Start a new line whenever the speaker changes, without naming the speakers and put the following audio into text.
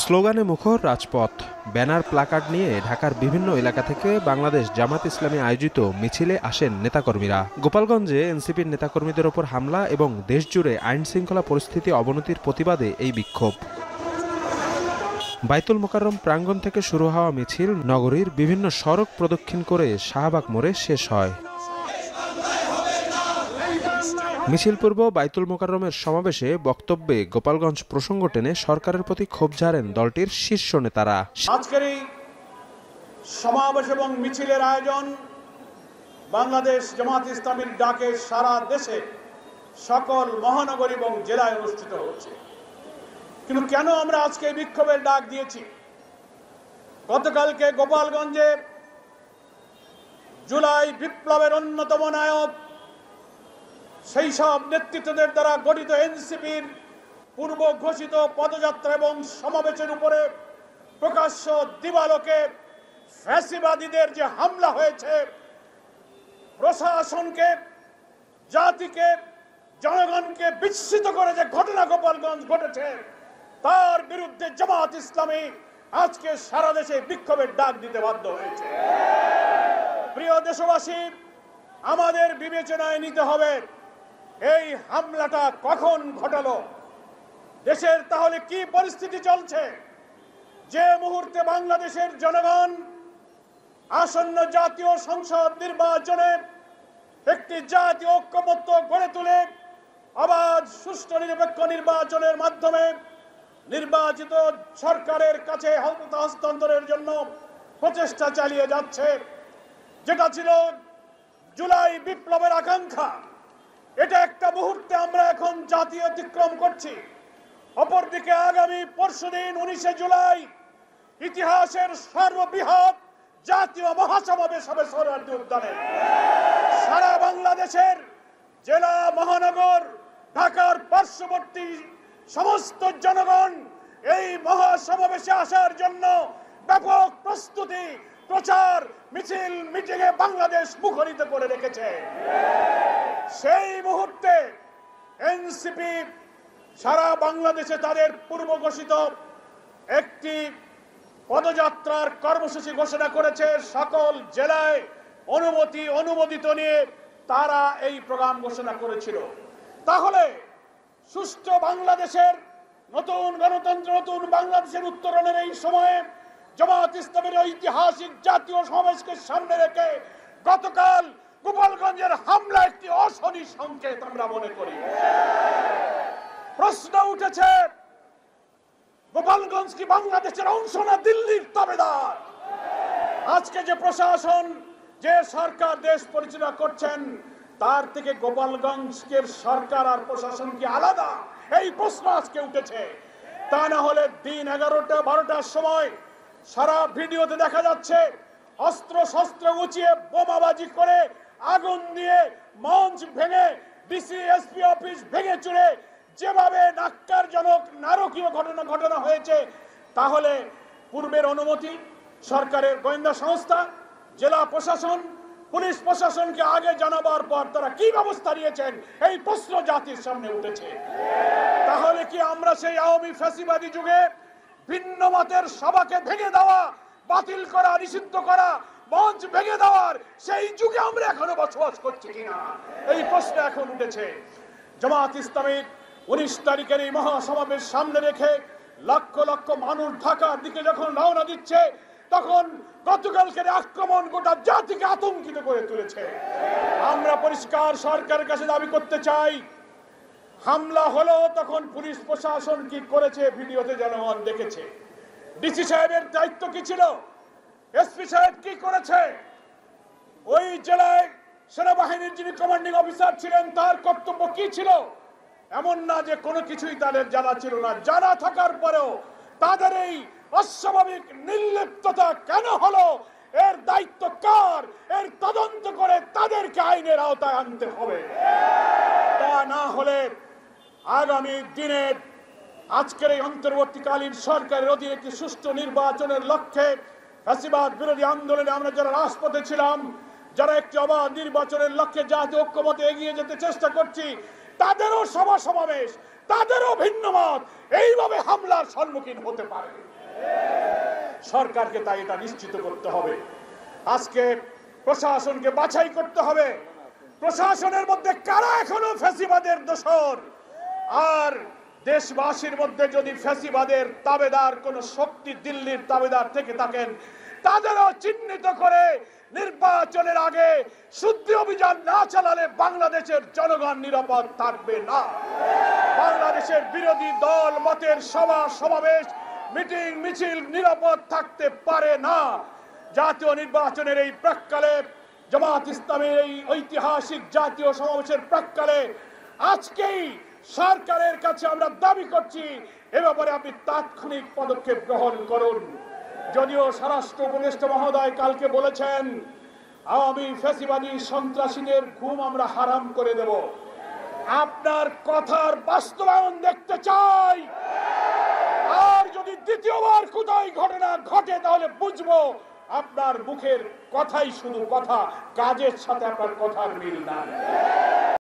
স্লোগানে মুখর রাজপথ, ব্যানার প্লাকার্ড নিয়ে ঢাকার বিভিন্ন এলাকা থেকে বাংলাদেশ জামাত ইসলামী আয়োজিত মিছিলে আসেন নেতাকর্মীরা। গোপালগঞ্জে এনসিপির নেতাকর্মীদের ওপর হামলা এবং দেশজুড়ে আইনশৃঙ্খলা পরিস্থিতি অবনতির প্রতিবাদে এই বিক্ষোভ। বাইতুল মোকাররম প্রাঙ্গণ থেকে শুরু হওয়া মিছিল নগরীর বিভিন্ন সড়ক প্রদক্ষিণ করে শাহবাগ মোড়ে শেষ হয়। মিছিল পূর্ব বাইতুল মোকাররমের সমাবেশে বক্তব্যে গোপালগঞ্জ প্রসঙ্গ টেনে সরকারের প্রতি ক্ষোভ ঝাড়েন দলটির শীর্ষ নেতারা।
আজকের এই সমাবেশ এবং মিছিলের আয়োজন বাংলাদেশ জামাত ইসলামীর ডাকে সারা দেশে সকল মহানগর এবং জেলায় অনুষ্ঠিত হচ্ছে। কিন্তু কেন আমরা আজকে এই বিক্ষোভের ডাক দিয়েছি? গতকালকে গোপালগঞ্জে জুলাই বিপ্লবের অন্যতম নায়ক সেই সব নেতৃত্বদের দ্বারা গঠিত এনসিপির পূর্ব ঘোষিত পদযাত্রা এবং সমাবেশের উপরে প্রকাশ্য দিবালোকে ফ্যাসিবাদীদের যে হামলা হয়েছে, প্রশাসনকে, জাতিকে, জনগণকে বিস্মিত করে যে ঘটনা গোপালগঞ্জ ঘটেছে, তার বিরুদ্ধে জামাত ইসলামী আজকে সারা দেশে বিক্ষোভের ডাক দিতে বাধ্য হয়েছে। প্রিয় দেশবাসী, আমাদের বিবেচনায় নিতে হবে এই হামলাটা কখন ঘটালো, দেশের তাহলে কি পরিস্থিতি চলছে। যে মুহূর্তে বাংলাদেশের জনগণ আসন্ন জাতীয় সংসদ নির্বাচনে একটি জাতীয় ঐক্যমত্য গড়ে তুলে অবাধ সুষ্ঠু নিরপেক্ষ নির্বাচনের মাধ্যমে নির্বাচিত সরকারের কাছে ক্ষমতা হস্তান্তরের জন্য প্রচেষ্টা চালিয়ে যাচ্ছে, যেটা ছিল জুলাই বিপ্লবের আকাঙ্ক্ষা, এটা একটা মুহূর্তে আমরা এখন জাতীয় অতিক্রম করছি। অপরদিকে আগামী পরশুদিন 19শে জুলাই ইতিহাসের সর্ববৃহৎ জাতীয় মহাসমাবেশ হবে সোহরাওয়ার্দী উদ্যানে। সারা বাংলাদেশের জেলা, মহানগর, ঢাকার পার্শ্ববর্তী সমস্ত জনগণ এই মহাসমাবেশে আসার জন্য ব্যাপক প্রস্তুতি, প্রচার, মিছিল, মিটিংয়ে বাংলাদেশ মুখরিত করে রেখেছে। সেই মুহূর্তে এনসিপি সারা বাংলাদেশে তাদের পূর্ব ঘোষিত একটি পদযাত্রার কর্মসূচি ঘোষণা করেছে। সকল জেলায় অনুমোদিত নিয়ে তারা এই প্রোগ্রাম ঘোষণা করেছিল। তাহলে সুষ্ঠু বাংলাদেশের নতুন গণতন্ত্র, নতুন বাংলাদেশের উত্তরণের এই সময়ে জামাত ইসলামের ঐতিহাসিক জাতীয় সমাবেশকে সামনে রেখে গতকাল গোপালগঞ্জের হামলা একটি অশনি সংকেত আমরা মনে করি। প্রশ্ন উঠেছে, গোপালগঞ্জ কি বাংলাদেশের অংশ না দিল্লির তাবেদার? আজকে যে প্রশাসন, যে সরকার দেশ পরিচালনা করছেন, তার থেকে গোপালগঞ্জের সরকার আর প্রশাসন কি আলাদা? এই প্রশ্ন আজকে উঠেছে। তা না হলে দিন 11টা-12টার সময় সারা ভিডিওতে দেখা যাচ্ছে অস্ত্র শস্ত্র উঁচিয়ে বোমাবাজি করে, আগুন দিয়ে মঞ্চ ভেঙে, ডিসি এসপি অফিস ভেঙে চুরে যেভাবে ন্যাক্কারজনক নারকীয় ঘটনা হয়েছে, তাহলে পূর্বের অনুমতি সরকারের গোয়েন্দা সংস্থা, জেলা প্রশাসন, পুলিশ প্রশাসনকে আগে জানাবার পর তারা কি ব্যবস্থা নিয়েছেন, এই প্রশ্ন জাতির সামনে উঠেছে। তাহলে কি আমরা সেই আওয়ামী ফ্যাসিবাদী যুগে ভিন্ন মতের সভাকে ভেঙে দেওয়া, বাতিল করা, নিষিদ্ধ করা, মঞ্চ ভেঙে দেওয়ার সেই যুগে আমরা এখনো বসবাস করছি কিনা, এই প্রশ্ন এখন উঠেছে। জামাত ইসলামীর 19 তারিখের এই মহাসমাবেশ সামনে রেখে লক্ষ লক্ষ মানুষ ঢাকার দিকে যখন রওনা দিচ্ছে, তখন গতকালকের আক্রমণ গোটা জাতিকে আতঙ্কিত করে তুলেছে। আমরা পরিষ্কার সরকারের কাছে দাবি করতে চাই, হামলা হলো তখন পুলিশ প্রশাসন কি করেছে ভিডিওতে জনগণ দেখেছে। ডিসি সাহেবের দায়িত্ব কি ছিল? এসপি সাহেব কি করেছে? ওই জেলায় সেনাবাহিনীর যিনি কমান্ডিং অফিসার ছিলেন, তার কর্তব্য কি ছিল? এমন না যে কোনো কিছুই তাদের জানা ছিল না। জানা থাকার পরেও তাদের এই অস্বাভাবিক নির্লিপ্ততা কেন হলো, এর দায়িত্ব কার? এর তদন্ত করে তাদেরকে আইনের আওতায় আনতে হবে। তা না হলে আগামী দিনে আজকের এই অন্তর্বর্তীকালীন সরকারের অধীনে একটি সুষ্ঠু নির্বাচনের লক্ষ্যে ফ্যাসিবাদ বিরোধী আন্দোলনে আমরা যারা রাজপথে ছিলাম, যারা একটি অবাধ নির্বাচনের লক্ষ্যে জাতীয় ঐক্যমতে এগিয়ে যেতে চেষ্টা করছি, তাদেরও সভা সমাবেশ, তাদেরও ভিন্ন মত এইভাবে হামলার সম্মুখীন হতে পারে। সরকারকে তাই এটা নিশ্চিত করতে হবে। আজকে প্রশাসনকে বাছাই করতে হবে, প্রশাসনের মধ্যে কারা এখনো ফ্যাসিবাদের দোসর, আর দেশবাসীর মধ্যে যদি ফ্যাসিবাদের তাবেদার কোন শক্তি দিল্লির তাবেদার থেকে থাকেন, তাদেরও চিহ্নিত করে নির্বাচনের আগে শুদ্ধি অভিযান না চালালে বাংলাদেশের জনগণ নিরাপদ থাকবে না। বাংলাদেশের বিরোধী দল মতের সভা সমাবেশ মিটিং মিছিল নিরাপদ থাকতে পারে না। জাতীয় নির্বাচনের এই প্রাক্কালে, জামাত ইসলামের এই ঐতিহাসিক জাতীয় সমাবেশের প্রাক্কালে আজকেই সরকারের কাছে আমরা দাবি করছি, এ ব্যাপারে আপনি তাৎক্ষণিক পদক্ষেপ গ্রহণ করুন। যদিও স্বরাষ্ট্র উপদেষ্টা মহোদয় কালকে বলেছেন আওয়ামী ফ্যাসিবাদী সন্ত্রাসীদের ঘুম আমরা হারাম করে দেব, আপনার কথার বাস্তবায়ন দেখতে চাই। আর যদি দ্বিতীয়বার কোথায় ঘটনা ঘটে তাহলে বুঝবো আপনার মুখের কথাই শুধু কথা, কাজের সাথে আপনার কথার মিল নাই।